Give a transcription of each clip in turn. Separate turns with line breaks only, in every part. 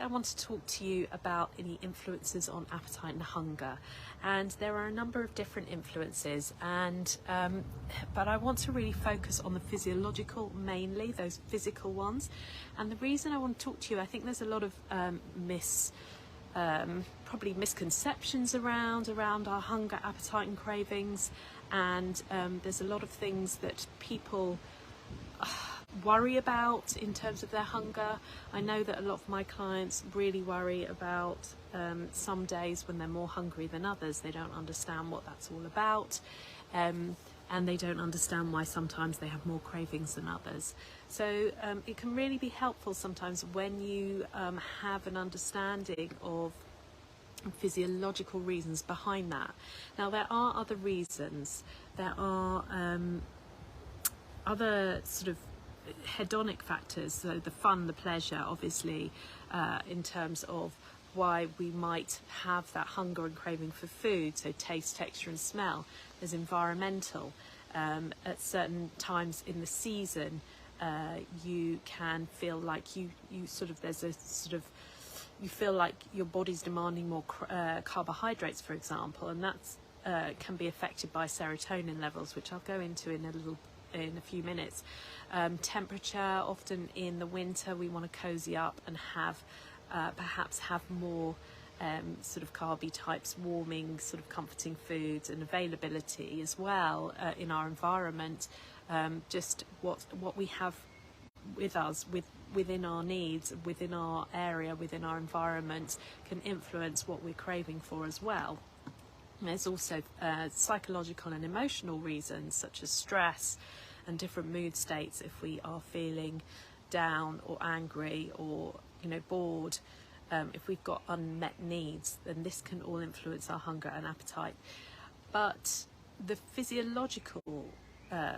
I want to talk to you about any influences on appetite and hunger, and there are a number of different influences, and but I want to really focus on the physiological, mainly those physical ones. And the reason I want to talk to you, I think there's a lot of probably misconceptions around our hunger, appetite and cravings, and there's a lot of things that people worry about in terms of their hunger. I know that a lot of my clients really worry about some days when they're more hungry than others. They don't understand what that's all about, and they don't understand why sometimes they have more cravings than others. So it can really be helpful sometimes when you have an understanding of physiological reasons behind that. Now, there are other reasons. There are other sort of hedonic factors, so the fun, the pleasure, obviously, in terms of why we might have that hunger and craving for food, so taste, texture and smell. There's environmental. At certain times in the season, you can feel like you feel like your body's demanding more carbohydrates, for example, and that's can be affected by serotonin levels, which I'll go into in a few minutes. Temperature, often in the winter we want to cozy up and have perhaps have more sort of carby types, warming, sort of comforting foods, and availability as well in our environment. Just what we have with us, within our needs, within our area, within our environment, can influence what we're craving for as well. There's also psychological and emotional reasons, such as stress and different mood states. If we are feeling down or angry or bored, if we've got unmet needs, then this can all influence our hunger and appetite. But the physiological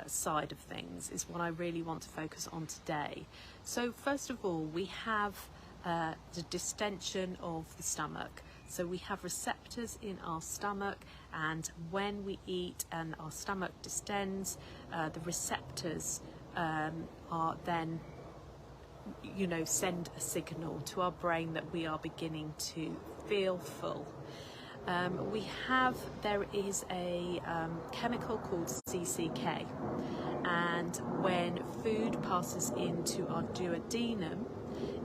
side of things is what I really want to focus on today. So first of all, we have the distension of the stomach. So we have receptors in our stomach, and when we eat and our stomach distends, the receptors are then send a signal to our brain that we are beginning to feel full. There is a chemical called CCK, and when food passes into our duodenum,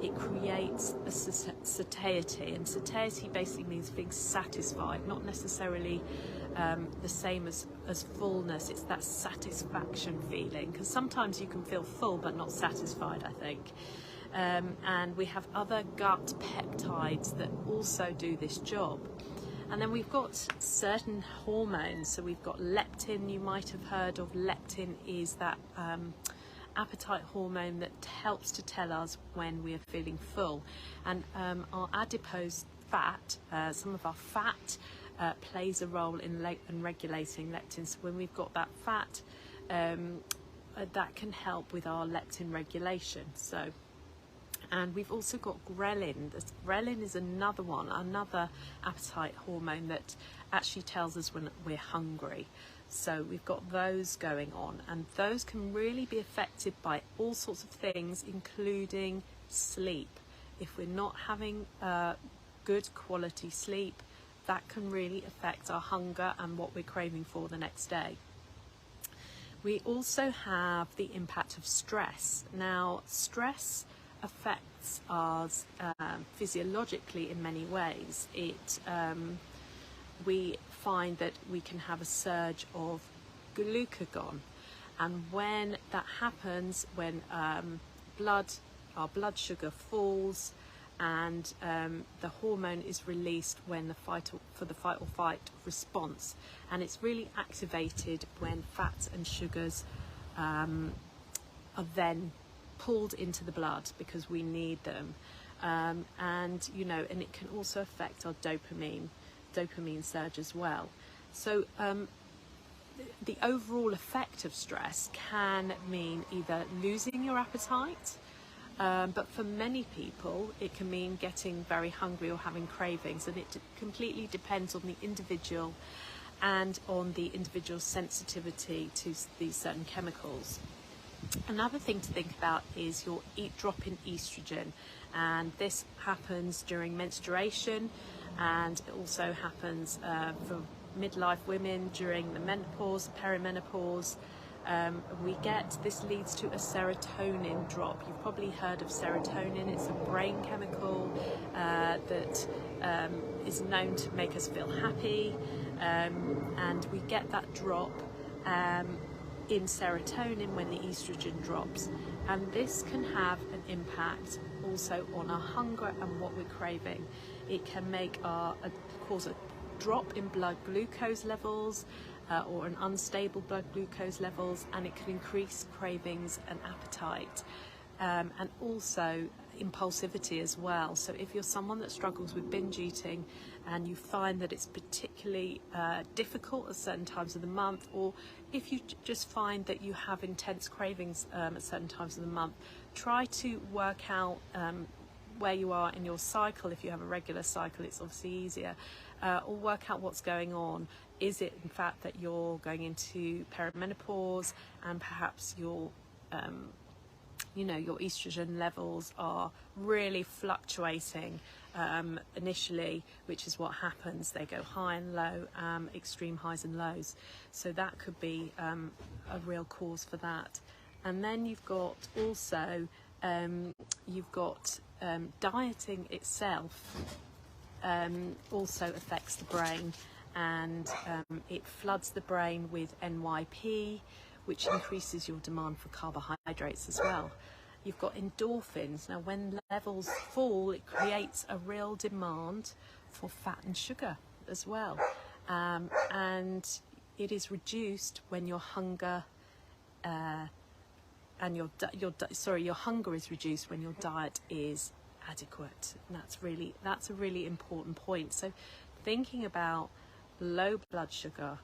it creates a satiety, and satiety basically means being satisfied, not necessarily the same as fullness. It's that satisfaction feeling, because sometimes you can feel full but not satisfied, I think. And we have other gut peptides that also do this job. And then we've got certain hormones. So we've got leptin. You might have heard of leptin. Is that appetite hormone that helps to tell us when we are feeling full. And our adipose fat, some of our fat, plays a role in regulating leptin. So when we've got that fat, that can help with our leptin regulation. And we've also got ghrelin. Ghrelin is another appetite hormone that actually tells us when we're hungry. So we've got those going on, and those can really be affected by all sorts of things, including sleep. If we're not having good quality sleep, that can really affect our hunger and what we're craving for the next day. We also have the impact of stress. Now, stress affects us physiologically in many ways. We find that we can have a surge of glucagon, and when that happens, when our blood sugar falls, and the hormone is released when the fight or flight response, and it's really activated when fats and sugars are then pulled into the blood because we need them, and it can also affect our dopamine surge as well. So the overall effect of stress can mean either losing your appetite, but for many people it can mean getting very hungry or having cravings, and it completely depends on the individual and on the individual's sensitivity to these certain chemicals. Another thing to think about is your drop in estrogen, and this happens during menstruation, and it also happens for midlife women during the menopause, perimenopause. This leads to a serotonin drop. You've probably heard of serotonin. It's a brain chemical that is known to make us feel happy, and we get that drop in serotonin when the estrogen drops, and this can have an impact also on our hunger and what we're craving. It can cause a drop in blood glucose levels or an unstable blood glucose levels, and it can increase cravings and appetite, and also impulsivity as well. So if you're someone that struggles with binge eating and you find that it's particularly difficult at certain times of the month, or if you just find that you have intense cravings at certain times of the month, try to work out where you are in your cycle. If you have a regular cycle, it's obviously easier, or work out what's going on. Is it in fact that you're going into perimenopause and perhaps your your estrogen levels are really fluctuating initially, which is what happens. They go high and low, extreme highs and lows. So that could be a real cause for that. And then you've got also, dieting itself also affects the brain, and it floods the brain with NYP, which increases your demand for carbohydrates as well. You've got endorphins. Now, when levels fall, it creates a real demand for fat and sugar as well, and it is reduced when your hunger your hunger is reduced when your diet is adequate. And that's a really important point. So thinking about low blood sugar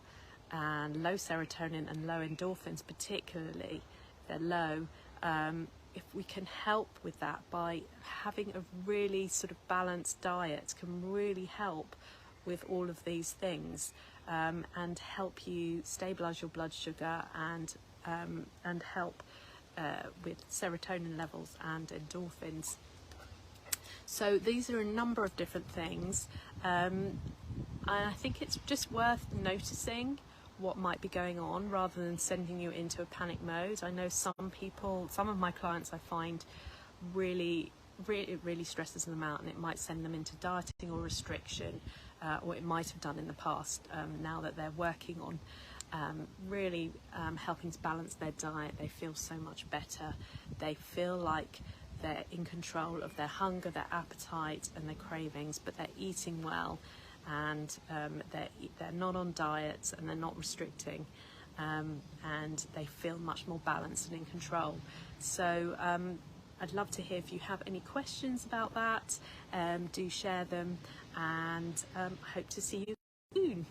and low serotonin and low endorphins, particularly they're low, if we can help with that by having a really sort of balanced diet, can really help with all of these things, and help you stabilize your blood sugar and help with serotonin levels and endorphins. So these are a number of different things, and I think it's just worth noticing what might be going on rather than sending you into a panic mode. I know some of my clients I find really stresses them out, and it might send them into dieting or restriction, or it might have done in the past. Now that they're working on really helping to balance their diet, they feel so much better. They feel like they're in control of their hunger, their appetite and their cravings, but they're eating well, and they're not on diets and they're not restricting, and they feel much more balanced and in control. So I'd love to hear if you have any questions about that. Do share them, and hope to see you soon.